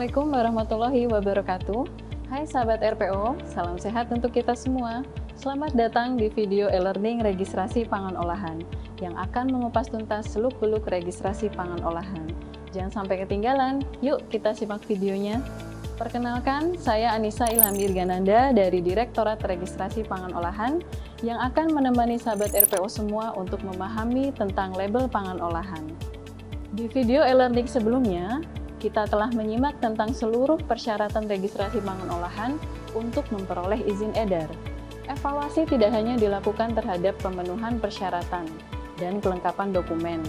Assalamualaikum warahmatullahi wabarakatuh. Hai sahabat RPO, salam sehat untuk kita semua. Selamat datang di video e-learning registrasi pangan olahan yang akan mengupas tuntas seluk-beluk registrasi pangan olahan. Jangan sampai ketinggalan, yuk kita simak videonya. Perkenalkan, saya Anissa Ilhami Irgananda dari Direktorat Registrasi Pangan Olahan yang akan menemani sahabat RPO semua untuk memahami tentang label pangan olahan. Di video e-learning sebelumnya, kita telah menyimak tentang seluruh persyaratan registrasi pangan olahan untuk memperoleh izin edar. Evaluasi tidak hanya dilakukan terhadap pemenuhan persyaratan dan kelengkapan dokumen,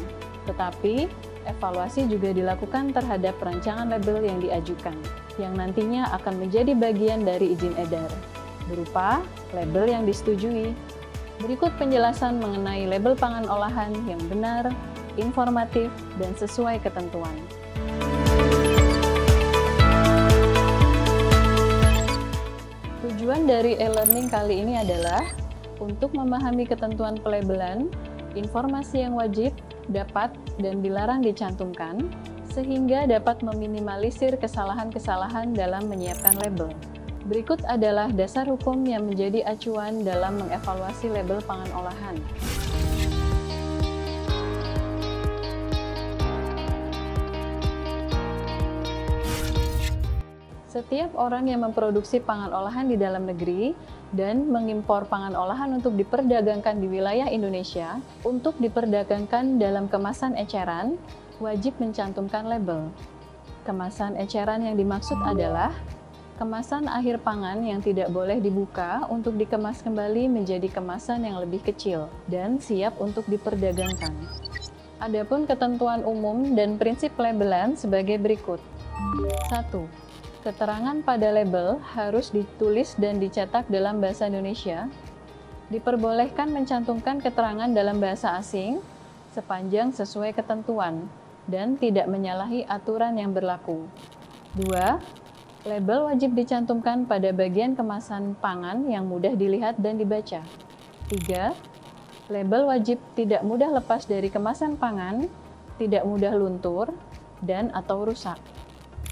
tetapi evaluasi juga dilakukan terhadap rancangan label yang diajukan, yang nantinya akan menjadi bagian dari izin edar, berupa label yang disetujui. Berikut penjelasan mengenai label pangan olahan yang benar, informatif, dan sesuai ketentuan. Tujuan dari e-learning kali ini adalah untuk memahami ketentuan pelabelan, informasi yang wajib, dapat, dan dilarang dicantumkan, sehingga dapat meminimalisir kesalahan-kesalahan dalam menyiapkan label. Berikut adalah dasar hukum yang menjadi acuan dalam mengevaluasi label pangan olahan. Setiap orang yang memproduksi pangan olahan di dalam negeri dan mengimpor pangan olahan untuk diperdagangkan di wilayah Indonesia untuk diperdagangkan dalam kemasan eceran, wajib mencantumkan label. Kemasan eceran yang dimaksud adalah kemasan akhir pangan yang tidak boleh dibuka untuk dikemas kembali menjadi kemasan yang lebih kecil dan siap untuk diperdagangkan. Adapun ketentuan umum dan prinsip pelabelan sebagai berikut. 1. Keterangan pada label harus ditulis dan dicetak dalam bahasa Indonesia. Diperbolehkan mencantumkan keterangan dalam bahasa asing sepanjang sesuai ketentuan dan tidak menyalahi aturan yang berlaku. 2. Label wajib dicantumkan pada bagian kemasan pangan yang mudah dilihat dan dibaca. 3. Label wajib tidak mudah lepas dari kemasan pangan, tidak mudah luntur, dan atau rusak.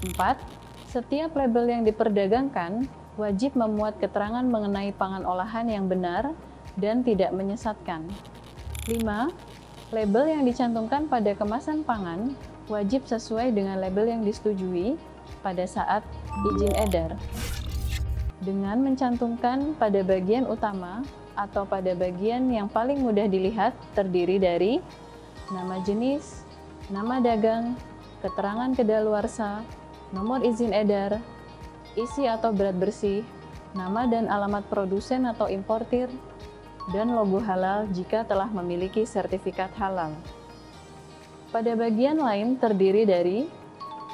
4. Setiap label yang diperdagangkan wajib memuat keterangan mengenai pangan olahan yang benar dan tidak menyesatkan. 5. Label yang dicantumkan pada kemasan pangan wajib sesuai dengan label yang disetujui pada saat izin edar. Dengan mencantumkan pada bagian utama atau pada bagian yang paling mudah dilihat terdiri dari nama jenis, nama dagang, keterangan kedaluarsa, nomor izin edar, isi atau berat bersih, nama dan alamat produsen atau importir, dan logo halal jika telah memiliki sertifikat halal. Pada bagian lain terdiri dari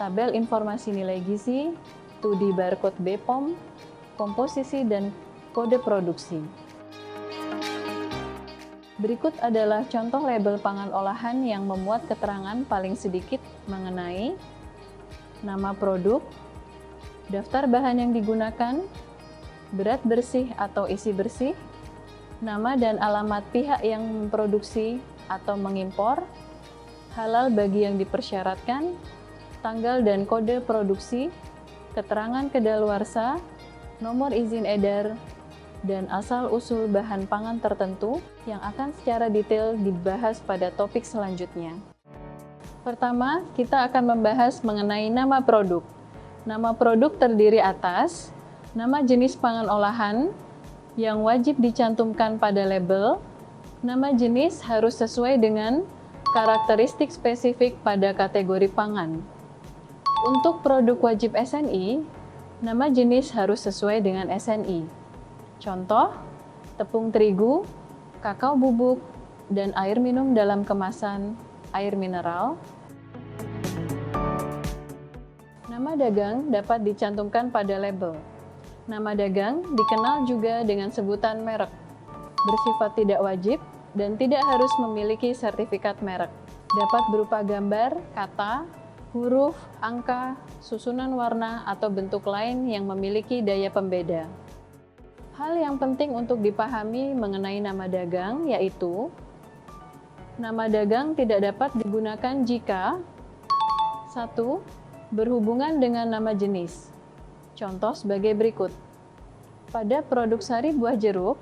tabel informasi nilai gizi, 2D barcode BPOM, komposisi, dan kode produksi. Berikut adalah contoh label pangan olahan yang memuat keterangan paling sedikit mengenai nama produk, daftar bahan yang digunakan, berat bersih atau isi bersih, nama dan alamat pihak yang memproduksi atau mengimpor, halal bagi yang dipersyaratkan, tanggal dan kode produksi, keterangan kedaluarsa, nomor izin edar, dan asal-usul bahan pangan tertentu yang akan secara detail dibahas pada topik selanjutnya. Pertama, kita akan membahas mengenai nama produk. Nama produk terdiri atas nama jenis pangan olahan yang wajib dicantumkan pada label. Nama jenis harus sesuai dengan karakteristik spesifik pada kategori pangan. Untuk produk wajib SNI, nama jenis harus sesuai dengan SNI. Contoh, tepung terigu, kakao bubuk, dan air minum dalam kemasan air mineral. Nama dagang dapat dicantumkan pada label. Nama dagang dikenal juga dengan sebutan merek, bersifat tidak wajib dan tidak harus memiliki sertifikat merek. Dapat berupa gambar, kata, huruf, angka, susunan warna, atau bentuk lain yang memiliki daya pembeda. Hal yang penting untuk dipahami mengenai nama dagang yaitu nama dagang tidak dapat digunakan jika 1. berhubungan dengan nama jenis. Contoh sebagai berikut. Pada produk sari buah jeruk,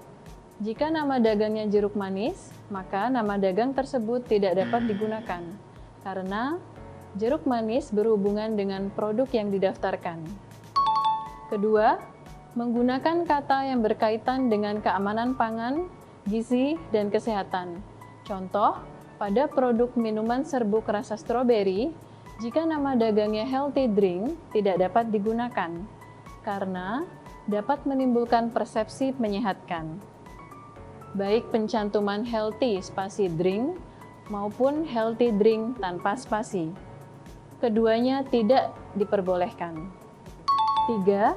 jika nama dagangnya jeruk manis, maka nama dagang tersebut tidak dapat digunakan, karena jeruk manis berhubungan dengan produk yang didaftarkan. Kedua, menggunakan kata yang berkaitan dengan keamanan pangan, gizi, dan kesehatan. Contoh, pada produk minuman serbuk rasa stroberi, jika nama dagangnya healthy drink tidak dapat digunakan, karena dapat menimbulkan persepsi menyehatkan. Baik pencantuman healthy spasi drink maupun healthy drink tanpa spasi. Keduanya tidak diperbolehkan. 3.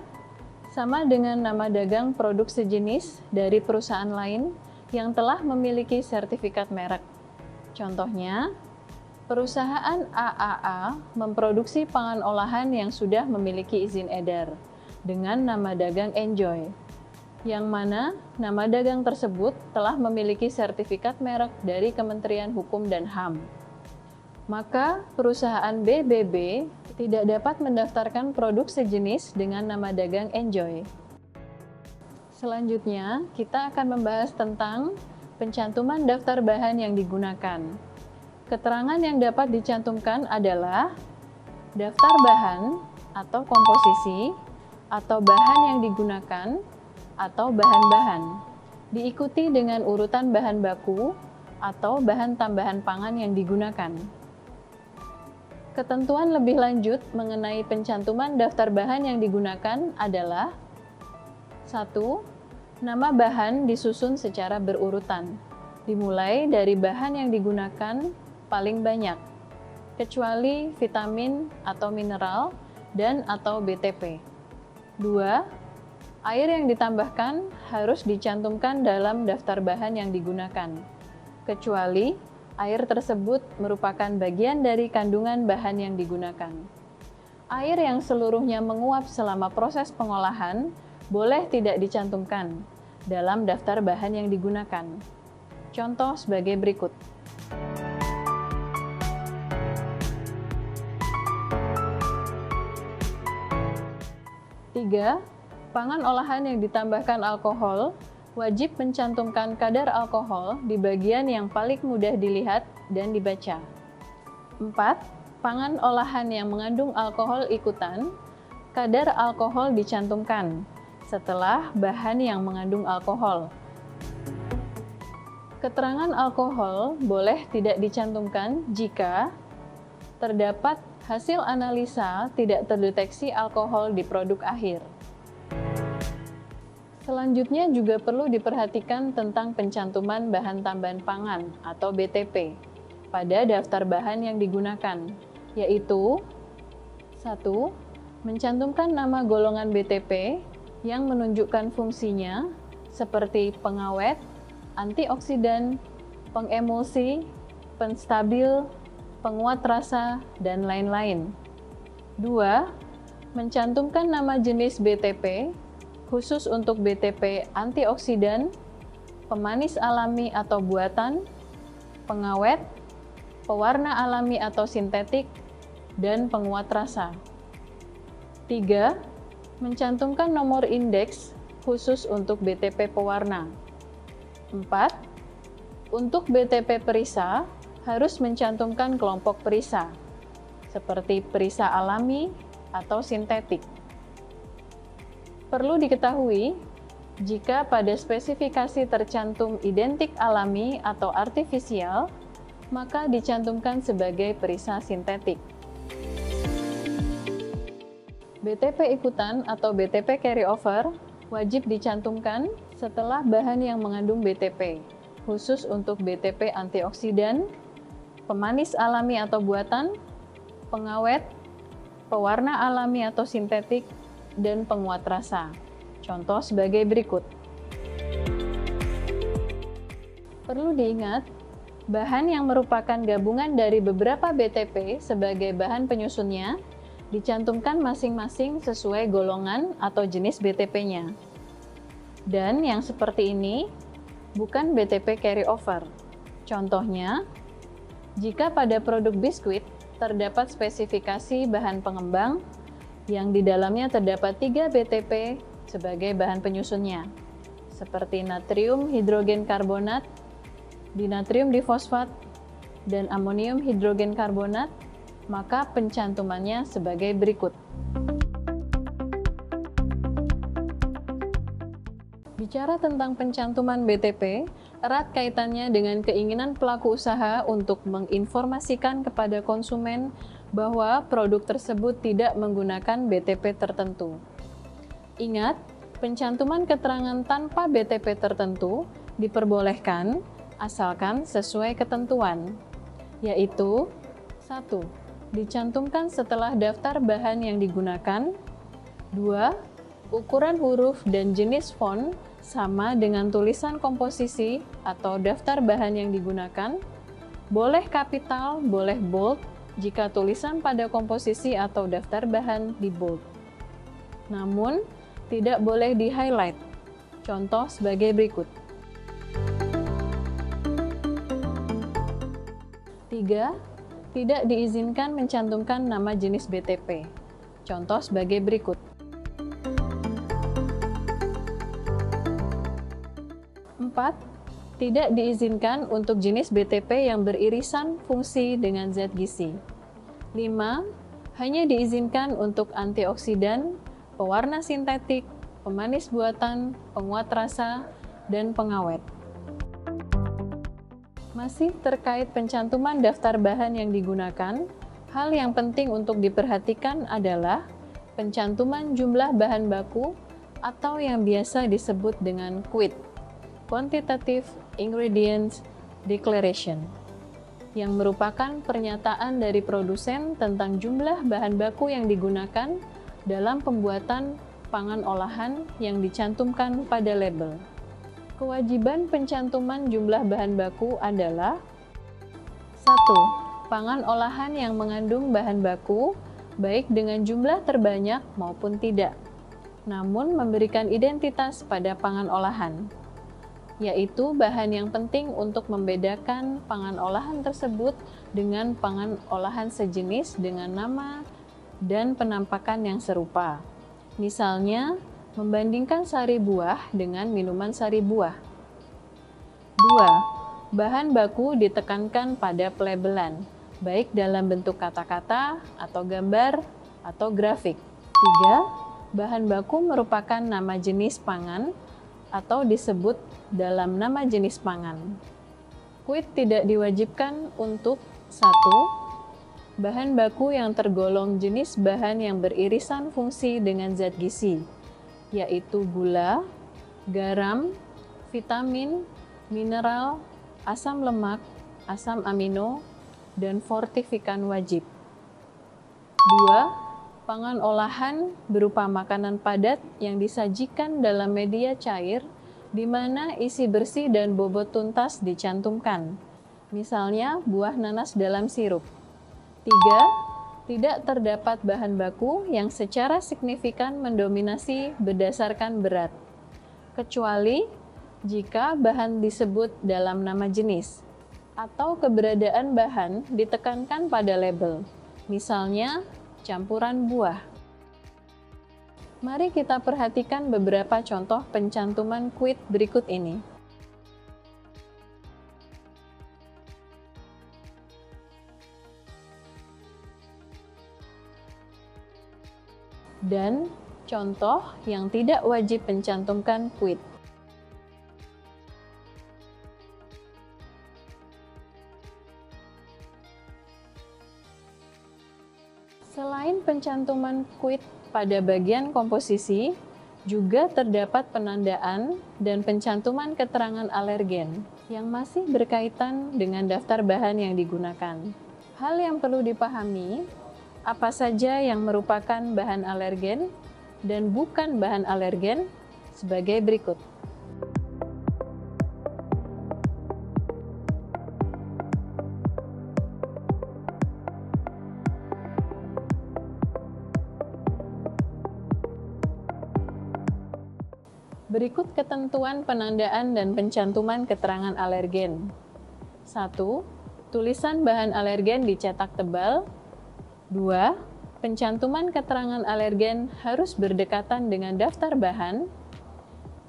Sama dengan nama dagang produk sejenis dari perusahaan lain yang telah memiliki sertifikat merek. Contohnya, perusahaan AAA memproduksi pangan olahan yang sudah memiliki izin edar dengan nama dagang Enjoy, yang mana nama dagang tersebut telah memiliki sertifikat merek dari Kementerian Hukum dan HAM. Maka perusahaan BBB tidak dapat mendaftarkan produk sejenis dengan nama dagang Enjoy. Selanjutnya, kita akan membahas tentang pencantuman daftar bahan yang digunakan. Keterangan yang dapat dicantumkan adalah daftar bahan atau komposisi, atau bahan yang digunakan, atau bahan-bahan. Diikuti dengan urutan bahan baku atau bahan tambahan pangan yang digunakan. Ketentuan lebih lanjut mengenai pencantuman daftar bahan yang digunakan adalah 1. Nama bahan disusun secara berurutan, dimulai dari bahan yang digunakan paling banyak, kecuali vitamin atau mineral dan atau BTP. 2. Air yang ditambahkan harus dicantumkan dalam daftar bahan yang digunakan, kecuali air tersebut merupakan bagian dari kandungan bahan yang digunakan. Air yang seluruhnya menguap selama proses pengolahan boleh tidak dicantumkan dalam daftar bahan yang digunakan. Contoh sebagai berikut. Tiga, pangan olahan yang ditambahkan alkohol wajib mencantumkan kadar alkohol di bagian yang paling mudah dilihat dan dibaca. 4. Pangan olahan yang mengandung alkohol ikutan, kadar alkohol dicantumkan setelah bahan yang mengandung alkohol. Keterangan alkohol boleh tidak dicantumkan jika terdapat hasil analisa tidak terdeteksi alkohol di produk akhir. Selanjutnya juga perlu diperhatikan tentang pencantuman bahan tambahan pangan atau BTP pada daftar bahan yang digunakan, yaitu 1. Mencantumkan nama golongan BTP yang menunjukkan fungsinya seperti pengawet, antioksidan, pengemulsi, penstabil, penguat rasa, dan lain-lain. 2. Mencantumkan nama jenis BTP khusus untuk BTP antioksidan, pemanis alami atau buatan, pengawet, pewarna alami atau sintetik, dan penguat rasa. 3. Mencantumkan nomor indeks khusus untuk BTP pewarna. 4. Untuk BTP perisa, harus mencantumkan kelompok perisa, seperti perisa alami atau sintetik. Perlu diketahui, jika pada spesifikasi tercantum identik alami atau artifisial, maka dicantumkan sebagai perisa sintetik. BTP ikutan atau BTP carryover wajib dicantumkan setelah bahan yang mengandung BTP, khusus untuk BTP antioksidan, pemanis alami atau buatan, pengawet, pewarna alami atau sintetik, dan penguat rasa. Contoh sebagai berikut. Perlu diingat, bahan yang merupakan gabungan dari beberapa BTP sebagai bahan penyusunnya dicantumkan masing-masing sesuai golongan atau jenis BTP-nya. Dan yang seperti ini bukan BTP carryover. Contohnya, jika pada produk biskuit terdapat spesifikasi bahan pengembang yang di dalamnya terdapat 3 BTP sebagai bahan penyusunnya, seperti natrium hidrogen karbonat, dinatrium difosfat, dan amonium hidrogen karbonat, maka pencantumannya sebagai berikut. Bicara tentang pencantuman BTP, erat kaitannya dengan keinginan pelaku usaha untuk menginformasikan kepada konsumen bahwa produk tersebut tidak menggunakan BTP tertentu. Ingat, pencantuman keterangan tanpa BTP tertentu diperbolehkan asalkan sesuai ketentuan, yaitu 1. Dicantumkan setelah daftar bahan yang digunakan. 2. Ukuran huruf dan jenis font sama dengan tulisan komposisi atau daftar bahan yang digunakan. Boleh kapital, boleh bold jika tulisan pada komposisi atau daftar bahan di bold. Namun, tidak boleh di-highlight. Contoh sebagai berikut. 3. Tidak diizinkan mencantumkan nama jenis BTP. Contoh sebagai berikut. 4. Tidak diizinkan untuk jenis BTP yang beririsan fungsi dengan zat gizi. 5. Hanya diizinkan untuk antioksidan, pewarna sintetik, pemanis buatan, penguat rasa, dan pengawet. Masih terkait pencantuman daftar bahan yang digunakan, hal yang penting untuk diperhatikan adalah pencantuman jumlah bahan baku atau yang biasa disebut dengan QID, Quantitative Ingredients Declaration, yang merupakan pernyataan dari produsen tentang jumlah bahan baku yang digunakan dalam pembuatan pangan olahan yang dicantumkan pada label. Kewajiban pencantuman jumlah bahan baku adalah 1. Pangan olahan yang mengandung bahan baku, baik dengan jumlah terbanyak maupun tidak, namun memberikan identitas pada pangan olahan, yaitu bahan yang penting untuk membedakan pangan olahan tersebut dengan pangan olahan sejenis dengan nama dan penampakan yang serupa. Misalnya, membandingkan sari buah dengan minuman sari buah. 2. Bahan baku ditekankan pada pelabelan, baik dalam bentuk kata-kata atau gambar atau grafik. 3. Bahan baku merupakan nama jenis pangan atau disebut dalam nama jenis pangan. QID tidak diwajibkan untuk 1. Bahan baku yang tergolong jenis bahan yang beririsan fungsi dengan zat gizi, yaitu gula, garam, vitamin, mineral, asam lemak, asam amino, dan fortifikan wajib. 2. Pangan olahan berupa makanan padat yang disajikan dalam media cair di mana isi bersih dan bobot tuntas dicantumkan, misalnya buah nanas dalam sirup. 3. Tidak terdapat bahan baku yang secara signifikan mendominasi berdasarkan berat, kecuali jika bahan disebut dalam nama jenis, atau keberadaan bahan ditekankan pada label, misalnya campuran buah. Mari kita perhatikan beberapa contoh pencantuman QID berikut ini. Dan contoh yang tidak wajib mencantumkan QID. Selain pencantuman QID pada bagian komposisi, juga terdapat penandaan dan pencantuman keterangan alergen yang masih berkaitan dengan daftar bahan yang digunakan. Hal yang perlu dipahami, apa saja yang merupakan bahan alergen dan bukan bahan alergen sebagai berikut. Berikut ketentuan penandaan dan pencantuman keterangan alergen. 1. Tulisan bahan alergen dicetak tebal 2. Pencantuman keterangan alergen harus berdekatan dengan daftar bahan.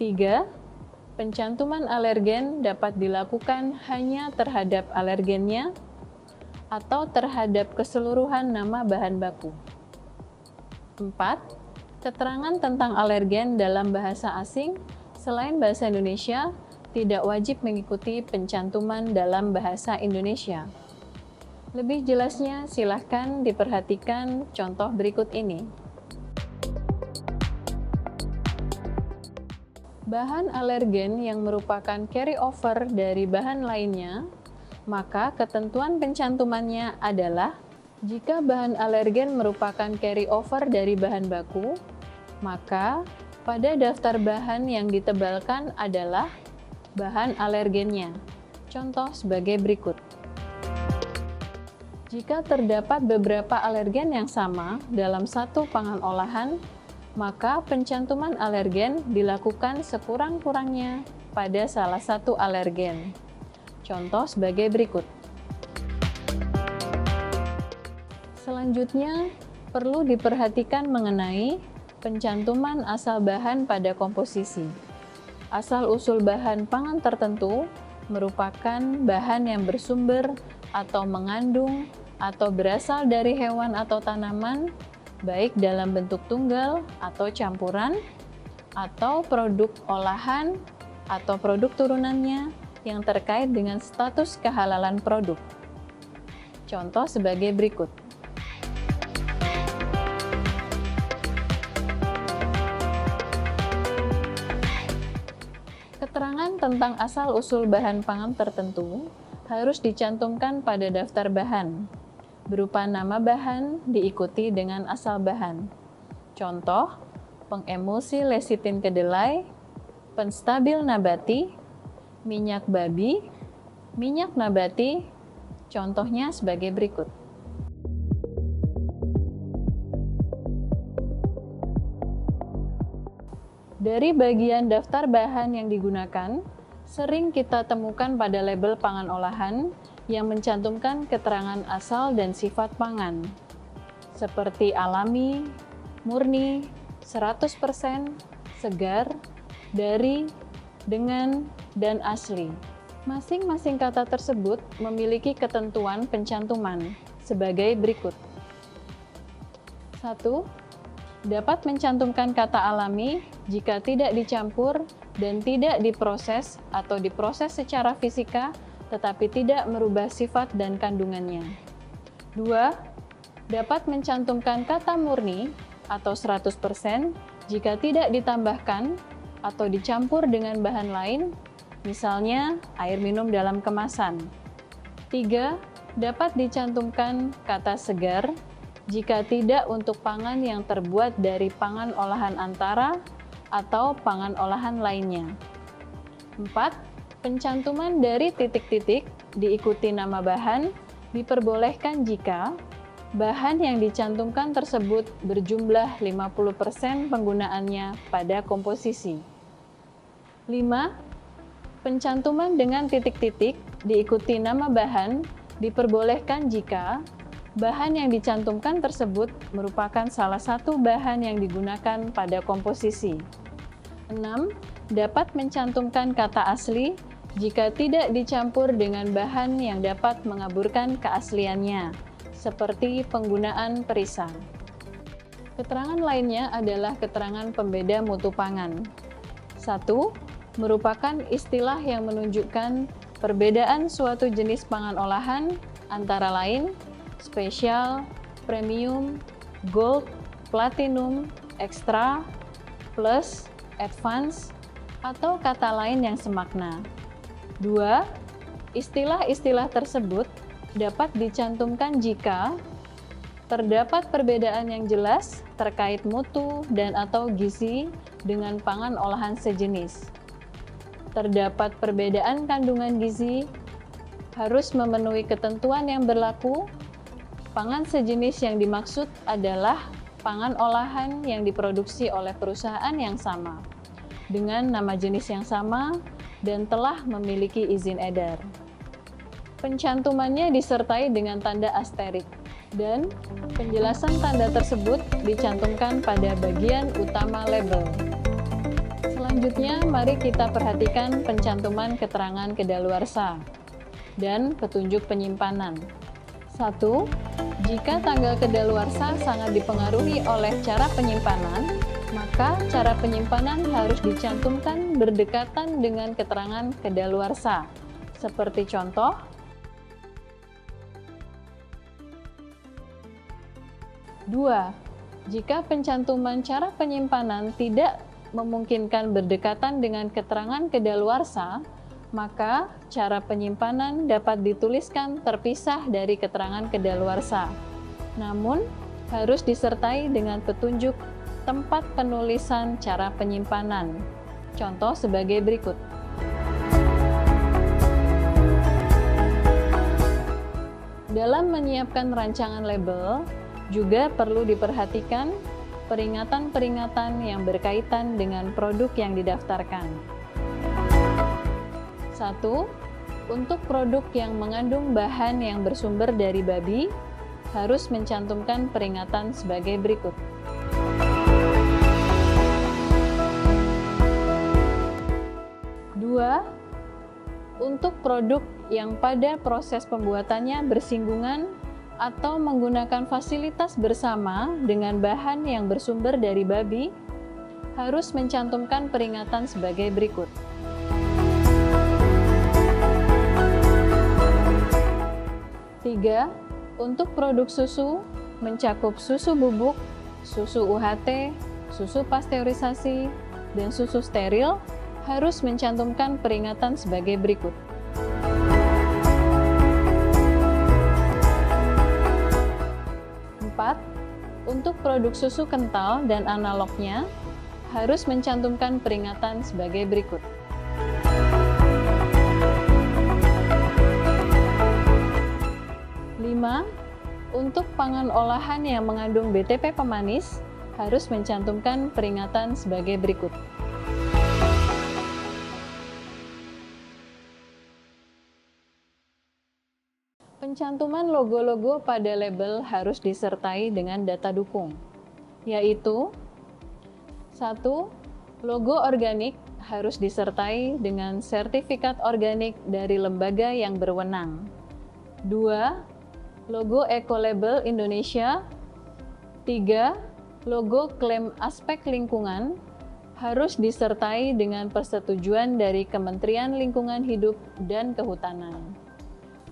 3. Pencantuman alergen dapat dilakukan hanya terhadap alergennya atau terhadap keseluruhan nama bahan baku. 4. Keterangan tentang alergen dalam bahasa asing selain bahasa Indonesia tidak wajib mengikuti pencantuman dalam bahasa Indonesia. Lebih jelasnya, silahkan diperhatikan contoh berikut ini. Bahan alergen yang merupakan carryover dari bahan lainnya, maka ketentuan pencantumannya adalah jika bahan alergen merupakan carryover dari bahan baku, maka pada daftar bahan yang ditebalkan adalah bahan alergennya. Contoh sebagai berikut. Jika terdapat beberapa alergen yang sama dalam satu pangan olahan, maka pencantuman alergen dilakukan sekurang-kurangnya pada salah satu alergen. Contoh sebagai berikut. Selanjutnya, perlu diperhatikan mengenai pencantuman asal bahan pada komposisi. Asal-usul bahan pangan tertentu merupakan bahan yang bersumber atau mengandung atau berasal dari hewan atau tanaman, baik dalam bentuk tunggal atau campuran, atau produk olahan atau produk turunannya yang terkait dengan status kehalalan produk. Contoh sebagai berikut. Keterangan tentang asal-usul bahan pangan tertentu harus dicantumkan pada daftar bahan, berupa nama bahan diikuti dengan asal bahan. Contoh, pengemulsi lesitin kedelai, penstabil nabati, minyak babi, minyak nabati, contohnya sebagai berikut. Dari bagian daftar bahan yang digunakan, sering kita temukan pada label pangan olahan yang mencantumkan keterangan asal dan sifat pangan, seperti alami, murni, 100%, segar, dari, dengan, dan asli. Masing-masing kata tersebut memiliki ketentuan pencantuman sebagai berikut. 1. Dapat mencantumkan kata alami jika tidak dicampur dan tidak diproses atau diproses secara fisika tetapi tidak merubah sifat dan kandungannya. 2. Dapat mencantumkan kata murni atau 100% jika tidak ditambahkan atau dicampur dengan bahan lain, misalnya air minum dalam kemasan. 3. Dapat dicantumkan kata segar jika tidak untuk pangan yang terbuat dari pangan olahan antara atau pangan olahan lainnya. 4. Pencantuman dari titik-titik diikuti nama bahan diperbolehkan jika bahan yang dicantumkan tersebut berjumlah 50% penggunaannya pada komposisi. 5. Pencantuman dengan titik-titik diikuti nama bahan diperbolehkan jika bahan yang dicantumkan tersebut merupakan salah satu bahan yang digunakan pada komposisi. 6. Dapat mencantumkan kata asli jika tidak dicampur dengan bahan yang dapat mengaburkan keasliannya, seperti penggunaan perisang. Keterangan lainnya adalah keterangan pembeda mutu pangan. 1. Merupakan istilah yang menunjukkan perbedaan suatu jenis pangan olahan antara lain spesial, premium, gold, platinum, extra, plus, advance, atau kata lain yang semakna. 2. Istilah-istilah tersebut dapat dicantumkan jika terdapat perbedaan yang jelas terkait mutu dan atau gizi dengan pangan olahan sejenis. Terdapat perbedaan kandungan gizi, harus memenuhi ketentuan yang berlaku. Pangan sejenis yang dimaksud adalah pangan olahan yang diproduksi oleh perusahaan yang sama, dengan nama jenis yang sama, dan telah memiliki izin edar. Pencantumannya disertai dengan tanda asterik, dan penjelasan tanda tersebut dicantumkan pada bagian utama label. Selanjutnya, mari kita perhatikan pencantuman keterangan kedaluarsa dan petunjuk penyimpanan. 1. Jika tanggal kedaluarsa sangat dipengaruhi oleh cara penyimpanan, maka cara penyimpanan harus dicantumkan berdekatan dengan keterangan kedaluarsa. Seperti contoh, Dua, jika pencantuman cara penyimpanan tidak memungkinkan berdekatan dengan keterangan kedaluarsa, maka cara penyimpanan dapat dituliskan terpisah dari keterangan kedaluarsa. Namun, harus disertai dengan petunjuk tempat penulisan cara penyimpanan. Contoh sebagai berikut. Dalam menyiapkan rancangan label, juga perlu diperhatikan peringatan-peringatan yang berkaitan dengan produk yang didaftarkan. 1. Untuk produk yang mengandung bahan yang bersumber dari babi, harus mencantumkan peringatan sebagai berikut. 2. Untuk produk yang pada proses pembuatannya bersinggungan atau menggunakan fasilitas bersama dengan bahan yang bersumber dari babi, harus mencantumkan peringatan sebagai berikut. 3. Untuk produk susu, mencakup susu bubuk, susu UHT, susu pasteurisasi, dan susu steril, harus mencantumkan peringatan sebagai berikut. 4. Untuk produk susu kental dan analognya, harus mencantumkan peringatan sebagai berikut. 5. Untuk pangan olahan yang mengandung BTP pemanis, harus mencantumkan peringatan sebagai berikut. Pencantuman logo-logo pada label harus disertai dengan data dukung, yaitu 1. Logo organik harus disertai dengan sertifikat organik dari lembaga yang berwenang. 2. Logo Ecolabel Indonesia. 3. Logo klaim aspek lingkungan harus disertai dengan persetujuan dari Kementerian Lingkungan Hidup dan Kehutanan.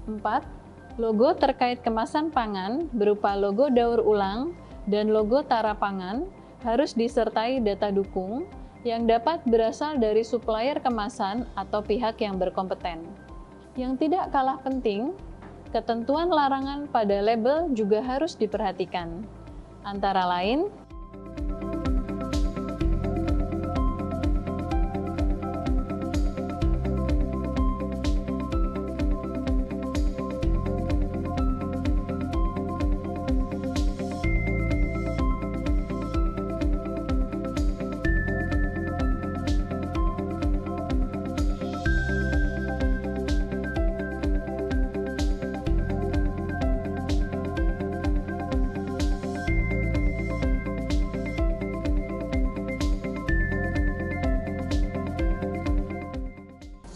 4. Logo terkait kemasan pangan berupa logo daur ulang dan logo tara pangan harus disertai data dukung yang dapat berasal dari supplier kemasan atau pihak yang berkompeten. Yang tidak kalah penting, ketentuan larangan pada label juga harus diperhatikan. Antara lain,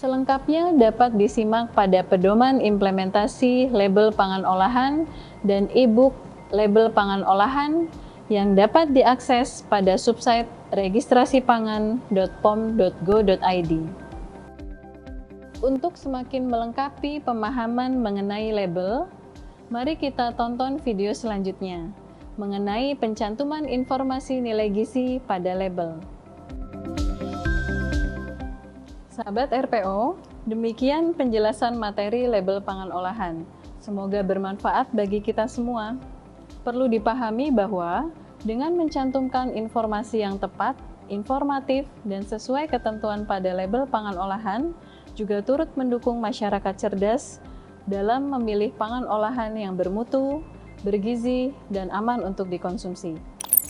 selengkapnya dapat disimak pada pedoman implementasi label pangan olahan dan e-book label pangan olahan yang dapat diakses pada subsite registrasipangan.pom.go.id. Untuk semakin melengkapi pemahaman mengenai label, mari kita tonton video selanjutnya mengenai pencantuman informasi nilai gizi pada label. Sahabat RPO, demikian penjelasan materi label pangan olahan. Semoga bermanfaat bagi kita semua. Perlu dipahami bahwa dengan mencantumkan informasi yang tepat, informatif, dan sesuai ketentuan pada label pangan olahan, juga turut mendukung masyarakat cerdas dalam memilih pangan olahan yang bermutu, bergizi, dan aman untuk dikonsumsi.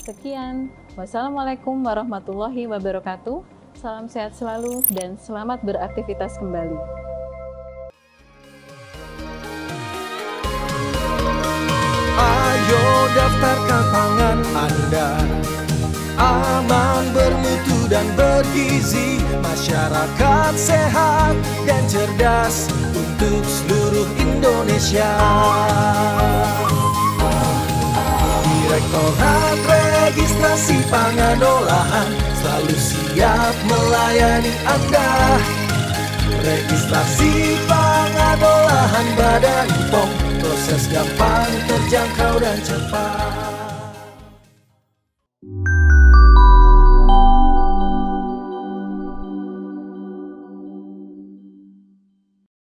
Sekian, wassalamualaikum warahmatullahi wabarakatuh. Salam sehat selalu dan selamat beraktivitas kembali. daftarkan pangan Anda. Aman, bermutu dan bergizi, masyarakat sehat dan cerdas untuk seluruh Indonesia. Direktorat Registrasi Pangan Olahan selalu siap melayani Anda. Registrasi pangan olahan Badan POM, proses gampang, terjangkau dan cepat.